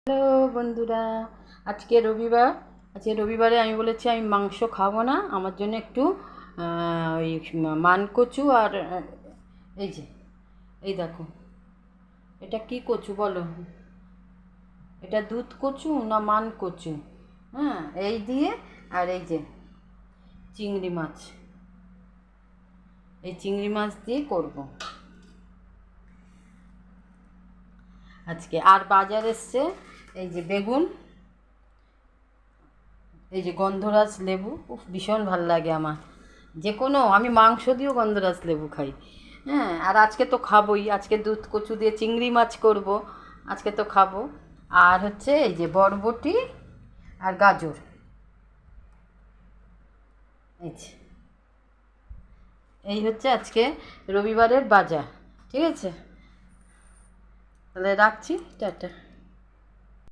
Hello বন্ধুরা, আজকে রবিবারে আমি বলেছি আমি মাংস খাবো না। আমার জন্য একটু ওই মানকচু আর এই যে এই দেখো, এটা কি কচু বলো? এটা দুধ কচু না মানকচু? হ্যাঁ, এই দিয়ে আর এই যে চিংড়ি মাছ, এই চিংড়ি মাছ দিয়ে করব আজকে। আর বাজার এসছে এই যে বেগুন, এই যে গন্ধরাজ লেবু, ভীষণ ভাল লাগে আমার। যে কোনো, আমি মাংস দিয়েও গন্ধরাজ লেবু খাই। হ্যাঁ, আর আজকে তো খাবোই, আজকে দুধ কচু দিয়ে চিংড়ি মাছ করব, আজকে তো খাবো। আর হচ্ছে এই যে বরবটি আর গাজর, এই যে এই হচ্ছে আজকে রবিবারের বাজার। ঠিক আছে, তাহলে রাখছি, টাটা।